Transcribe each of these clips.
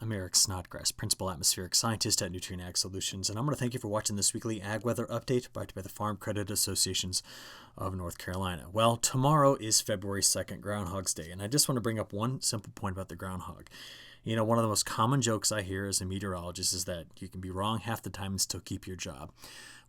I'm Eric Snodgrass, Principal Atmospheric Scientist at Nutrient Ag Solutions, and I'm going to thank you for watching this weekly Ag Weather Update brought to you by the Farm Credit Associations of North Carolina. Well, tomorrow is February 2nd, Groundhog's Day, and I just want to bring up one simple point about the groundhog. You know, one of the most common jokes I hear as a meteorologist is that you can be wrong half the time and still keep your job.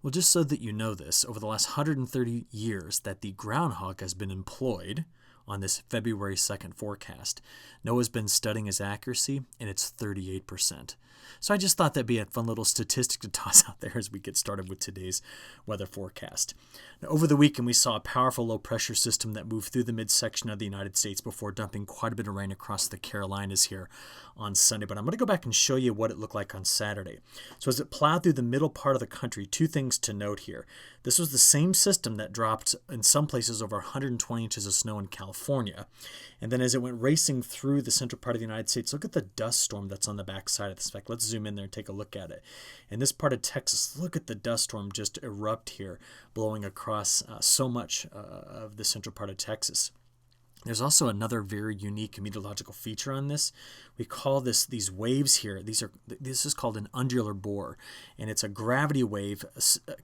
Well, just so that you know this, over the last 130 years that the groundhog has been employed on this February 2nd forecast, NOAA's been studying his accuracy, and it's 38%. So I just thought that'd be a fun little statistic to toss out there as we get started with today's weather forecast. Now, over the weekend, we saw a powerful low-pressure system that moved through the midsection of the United States before dumping quite a bit of rain across the Carolinas here on Sunday. But I'm going to go back and show you what it looked like on Saturday. So as it plowed through the middle part of the country, two things to note here. This was the same system that dropped in some places over 120 inches of snow in California. And then as it went racing through the central part of the United States, look at the dust storm that's on the backside of this. In fact, let's zoom in there and take a look at it. In this part of Texas, look at the dust storm just erupt here, blowing across so much of the central part of Texas. There's also another very unique meteorological feature on this. We call these waves here. This is called an undular bore, and it's a gravity wave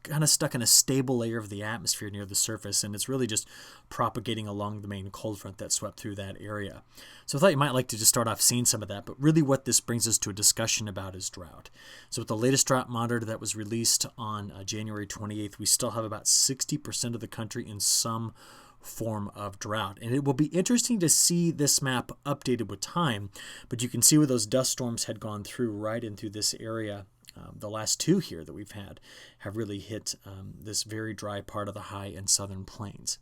kind of stuck in a stable layer of the atmosphere near the surface, and it's really just propagating along the main cold front that swept through that area. So I thought you might like to just start off seeing some of that, but really what this brings us to a discussion about is drought. So with the latest drought monitor that was released on January 28th, we still have about 60% of the country in some form of drought. And it will be interesting to see this map updated with time, but you can see where those dust storms had gone through right into this area. The last two here that we've had have really hit this very dry part of the high and southern plains.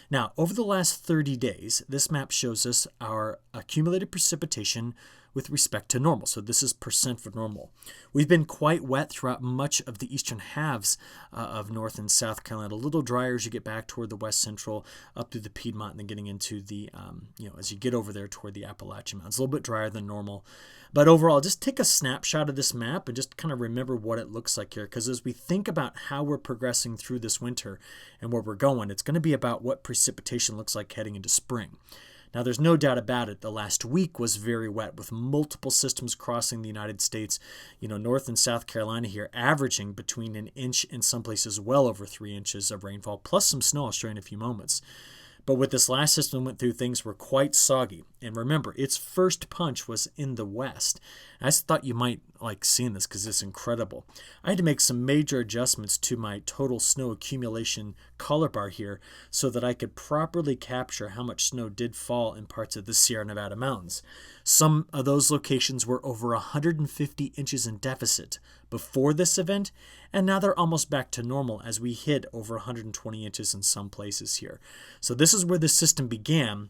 Now, over the last 30 days, this map shows us our accumulated precipitation with respect to normal. So this is percent for normal. We've been quite wet throughout much of the eastern halves of North and South Carolina. A little drier as you get back toward the west central, up through the Piedmont, and then getting into the, as you get over there toward the Appalachian Mountains. A little bit drier than normal. But overall, just take a snapshot of this map and just kind of remember what it looks like here. Because as we think about how we're progressing through this winter and where we're going, it's going to be about what precipitation looks like heading into spring. Now, there's no doubt about it. The last week was very wet with multiple systems crossing the United States. North and South Carolina here averaging between an inch, in some places well over 3 inches of rainfall, plus some snow I'll show you in a few moments. But with this last system went through, things were quite soggy. And remember, its first punch was in the west. I just thought you might like seeing this because it's incredible. I had to make some major adjustments to my total snow accumulation color bar here so that I could properly capture how much snow did fall in parts of the Sierra Nevada mountains. Some of those locations were over 150 inches in deficit before this event, and now they're almost back to normal as we hit over 120 inches in some places here. So this is where the system began.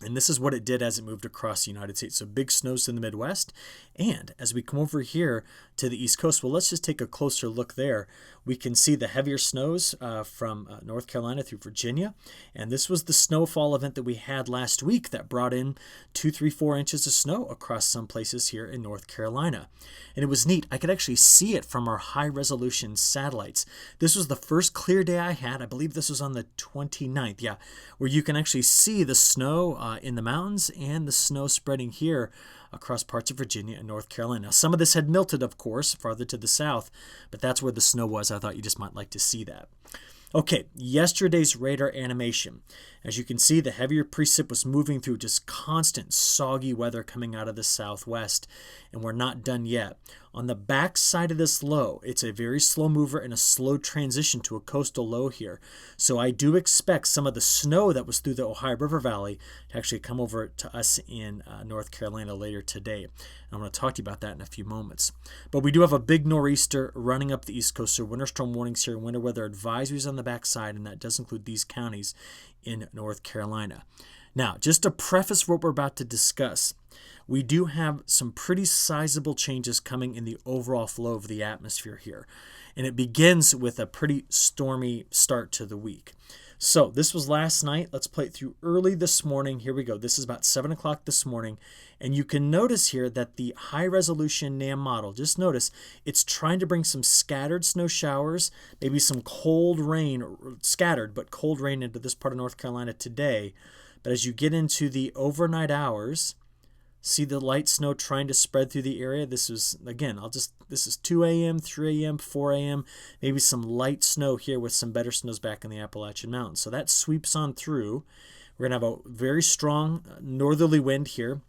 And this is what it did as it moved across the United States. So big snows in the Midwest. And as we come over here to the East Coast, well, let's just take a closer look there. We can see the heavier snows from North Carolina through Virginia. And this was the snowfall event that we had last week that brought in 2, 3, 4 inches of snow across some places here in North Carolina. And it was neat. I could actually see it from our high-resolution satellites. This was the first clear day I had. I believe this was on the 29th, where you can actually see the snow in the mountains and the snow spreading here across parts of Virginia and North Carolina. Now, some of this had melted, of course, farther to the south, but that's where the snow was. I thought you just might like to see that. Okay, yesterday's radar animation. As you can see, the heavier precip was moving through just constant soggy weather coming out of the southwest, and we're not done yet. On the back side of this low, it's a very slow mover and a slow transition to a coastal low here. So I do expect some of the snow that was through the Ohio River Valley to actually come over to us in North Carolina later today. I'm going to talk to you about that in a few moments. But we do have a big nor'easter running up the East Coast, so winter storm warnings here, winter weather advisories on the backside, and that does include these counties in North Carolina. Now, just to preface what we're about to discuss, we do have some pretty sizable changes coming in the overall flow of the atmosphere here. And it begins with a pretty stormy start to the week. So this was last night. Let's play it through early this morning. Here we go. This is about 7 o'clock this morning. And you can notice here that the high-resolution NAM model, just notice, it's trying to bring some scattered snow showers, maybe some cold rain, scattered but cold rain into this part of North Carolina today. But as you get into the overnight hours, See the light snow trying to spread through the area? This is, again, this is 2 a.m., 3 a.m., 4 a.m., maybe some light snow here with some better snows back in the Appalachian Mountains. So that sweeps on through. We're going to have a very strong northerly wind here.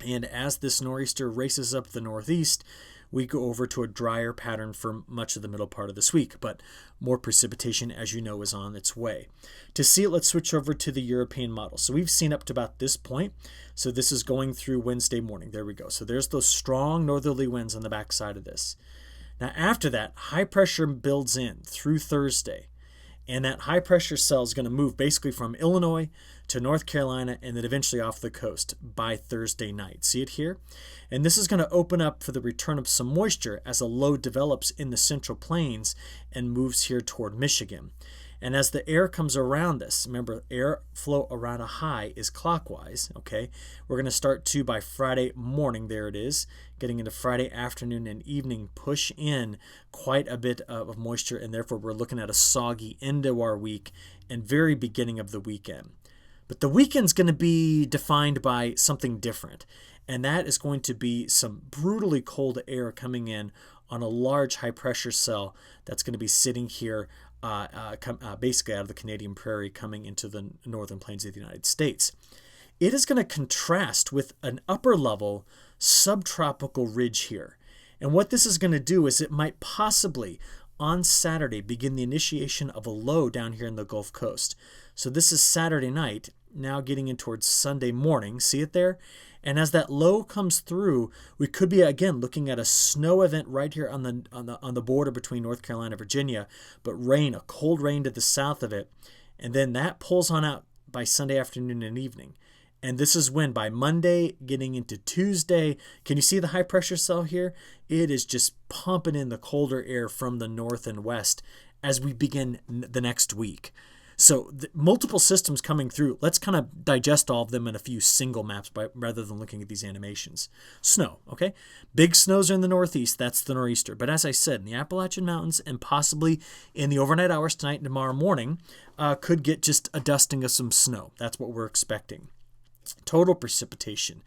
And as this nor'easter races up the northeast, we go over to a drier pattern for much of the middle part of this week, but more precipitation, as you know, is on its way. To see it, let's switch over to the European model. So we've seen up to about this point. So this is going through Wednesday morning. There we go. So there's those strong northerly winds on the backside of this. Now after that, high pressure builds in through Thursday. And that high pressure cell is going to move basically from Illinois to North Carolina and then eventually off the coast by Thursday night. See it here? And this is going to open up for the return of some moisture as a low develops in the central plains and moves here toward Michigan. And as the air comes around this, remember, airflow around a high is clockwise, okay? We're going to start to, by Friday morning, there it is, getting into Friday afternoon and evening, push in quite a bit of moisture, and therefore we're looking at a soggy end of our week and very beginning of the weekend. But the weekend's going to be defined by something different, and that is going to be some brutally cold air coming in on a large high-pressure cell that's going to be sitting here basically out of the Canadian prairie coming into the northern plains of the United States. It is going to contrast with an upper level subtropical ridge here. And what this is going to do is it might possibly on Saturday begin the initiation of a low down here in the Gulf Coast. So this is Saturday night, now getting in towards Sunday morning. See it there? And as that low comes through, we could be again looking at a snow event right here on the border between North Carolina and Virginia, but rain, a cold rain to the south of it, and then that pulls on out by Sunday afternoon and evening. And this is when by Monday, getting into Tuesday, can you see the high pressure cell here? It is just pumping in the colder air from the north and west as we begin the next week. So multiple systems coming through. Let's kind of digest all of them in a few single maps rather than looking at these animations. Snow, okay? Big snows are in the northeast. That's the nor'easter. But as I said, in the Appalachian Mountains and possibly in the overnight hours tonight and tomorrow morning, could get just a dusting of some snow. That's what we're expecting. Total precipitation.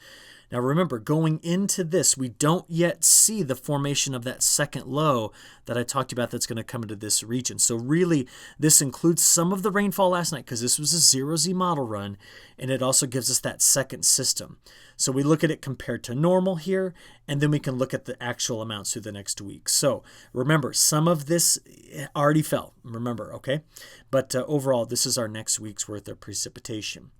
Now remember, going into this, we don't yet see the formation of that second low that I talked about that's going to come into this region. So really, this includes some of the rainfall last night because this was a 0Z model run, and it also gives us that second system. So we look at it compared to normal here, and then we can look at the actual amounts through the next week. So remember, some of this already fell, remember, okay? But overall, this is our next week's worth of precipitation.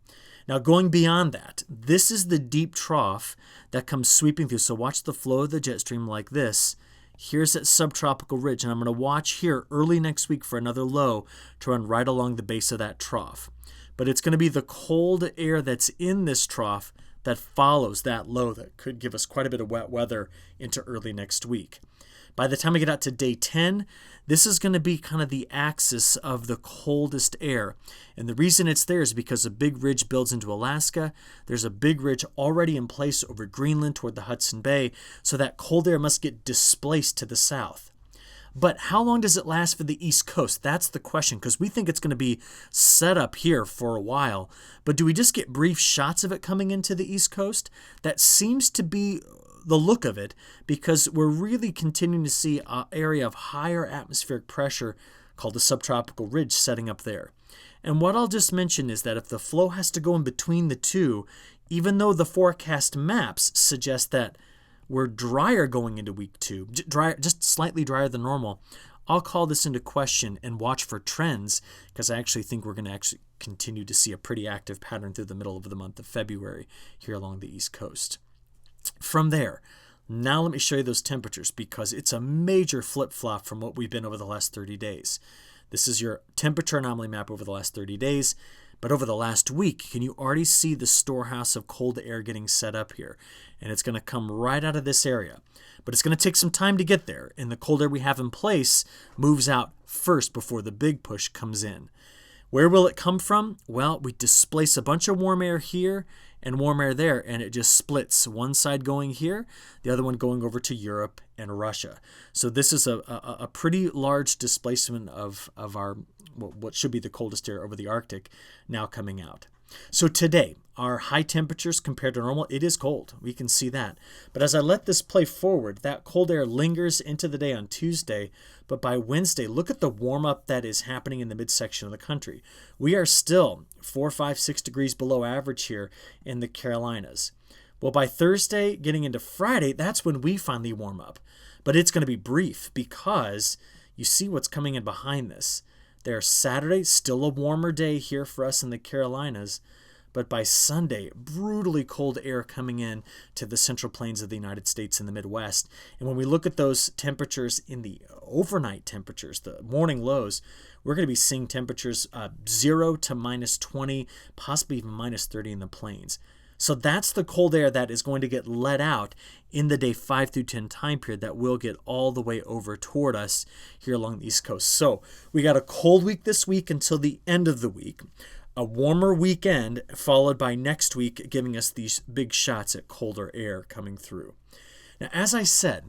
Now, going beyond that, this is the deep trough that comes sweeping through. So watch the flow of the jet stream like this. Here's that subtropical ridge, and I'm going to watch here early next week for another low to run right along the base of that trough. But it's going to be the cold air that's in this trough that follows that low that could give us quite a bit of wet weather into early next week. By the time we get out to day 10, this is going to be kind of the axis of the coldest air. And the reason it's there is because a big ridge builds into Alaska. There's a big ridge already in place over Greenland toward the Hudson Bay, so that cold air must get displaced to the south. But how long does it last for the East Coast? That's the question, because we think it's going to be set up here for a while. But do we just get brief shots of it coming into the East Coast? That seems to be the look of it, because we're really continuing to see an area of higher atmospheric pressure called the subtropical ridge setting up there. And what I'll just mention is that if the flow has to go in between the two, even though the forecast maps suggest that we're drier going into week 2, drier, just slightly drier than normal, I'll call this into question and watch for trends, because I actually think we're going to actually continue to see a pretty active pattern through the middle of the month of February here along the East Coast. From there, now let me show you those temperatures, because it's a major flip-flop from what we've been over the last 30 days. This is your temperature anomaly map over the last 30 days. But over the last week, can you already see the storehouse of cold air getting set up here? And it's going to come right out of this area. But it's going to take some time to get there. And the cold air we have in place moves out first before the big push comes in. Where will it come from? Well, we displace a bunch of warm air here and warm air there, and it just splits. One side going here, the other one going over to Europe and Russia. So this is a pretty large displacement of our what should be the coldest air over the Arctic now coming out. So today, our high temperatures compared to normal, it is cold. We can see that. But as I let this play forward, that cold air lingers into the day on Tuesday. But by Wednesday, look at the warm-up that is happening in the midsection of the country. We are still 4, 5, 6 degrees below average here in the Carolinas. Well, by Thursday, getting into Friday, that's when we finally warm up. But it's going to be brief because you see what's coming in behind this. There's Saturday, still a warmer day here for us in the Carolinas. But by Sunday, brutally cold air coming in to the central plains of the United States and the Midwest. And when we look at those temperatures in the overnight temperatures, the morning lows, we're going to be seeing temperatures 0 to minus 20, possibly even minus 30 in the plains. So that's the cold air that is going to get let out in the day 5 through 10 time period that will get all the way over toward us here along the East Coast. So we got a cold week this week until the end of the week. A warmer weekend followed by next week giving us these big shots at colder air coming through. Now, as I said,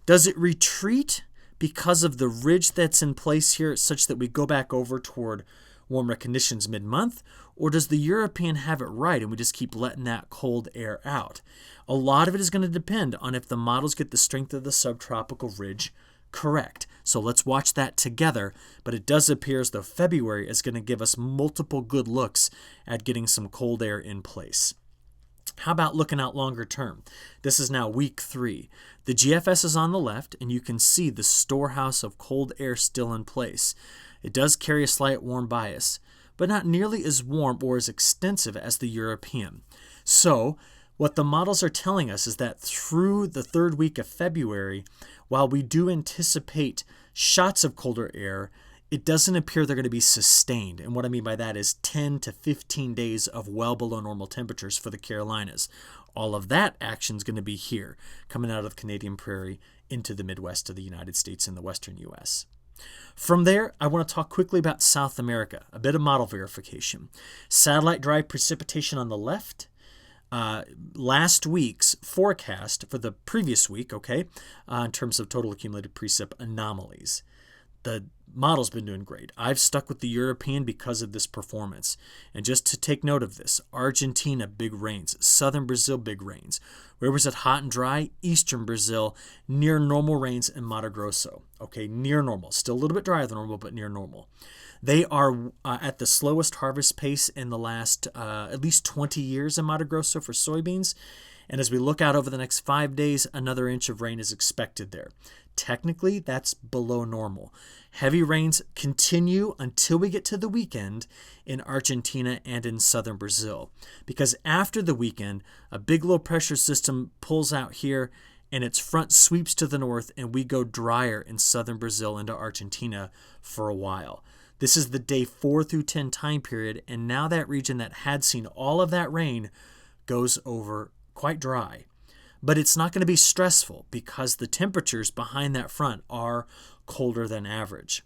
does it retreat because of the ridge that's in place here such that we go back over toward warmer conditions mid-month? Or does the European have it right and we just keep letting that cold air out? A lot of it is going to depend on if the models get the strength of the subtropical ridge correct. So let's watch that together, but it does appear as though February is going to give us multiple good looks at getting some cold air in place. How about looking out longer term? This is now week 3. The GFS is on the left, and you can see the storehouse of cold air still in place. It does carry a slight warm bias, but not nearly as warm or as extensive as the European. So what the models are telling us is that through the 3rd week of February, while we do anticipate shots of colder air, it doesn't appear they're going to be sustained. And what I mean by that is 10 to 15 days of well below normal temperatures for the Carolinas. All of that action is going to be here, coming out of the Canadian Prairie into the Midwest of the United States and the Western U.S. From there, I want to talk quickly about South America, a bit of model verification. Satellite dry precipitation on the left. Last week's forecast for the previous week, in terms of total accumulated precip anomalies. The model's been doing great. I've stuck with the European because of this performance. And just to take note of this, Argentina, big rains. Southern Brazil, big rains. Where was it hot and dry? Eastern Brazil, near normal rains in Mato Grosso. Near normal. Still a little bit drier than normal, but near normal. They are at the slowest harvest pace in the last at least 20 years in Mato Grosso for soybeans. And as we look out over the next 5 days, another inch of rain is expected there. Technically, that's below normal. Heavy rains continue until we get to the weekend in Argentina and in southern Brazil. Because after the weekend, a big low pressure system pulls out here and its front sweeps to the north, and we go drier in southern Brazil into Argentina for a while. This is the day 4 through 10 time period, and now that region that had seen all of that rain goes over quite dry. But it's not going to be stressful because the temperatures behind that front are colder than average.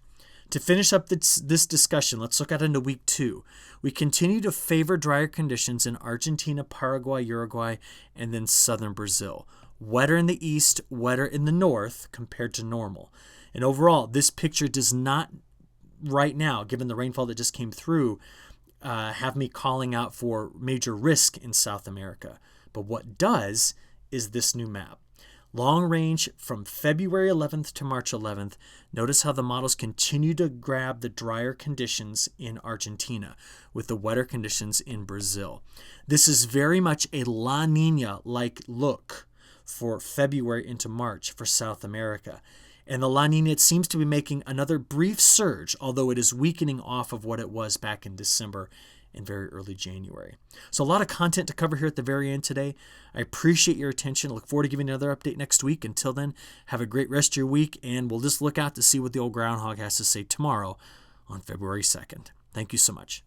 To finish up this discussion, let's look out into week 2. We continue to favor drier conditions in Argentina, Paraguay, Uruguay, and then southern Brazil. Wetter in the east, wetter in the north compared to normal. And overall, this picture does not, right now, given the rainfall that just came through, have me calling out for major risk in South America. But what does is this new map. Long range from February 11th to March 11th. Notice how the models continue to grab the drier conditions in Argentina with the wetter conditions in Brazil. This is very much a La Nina-like look for February into March for South America. And the La Nina, it seems to be making another brief surge, although it is weakening off of what it was back in December and very early January. So a lot of content to cover here at the very end today. I appreciate your attention. I look forward to giving another update next week. Until then, have a great rest of your week, and we'll just look out to see what the old groundhog has to say tomorrow on February 2nd. Thank you so much.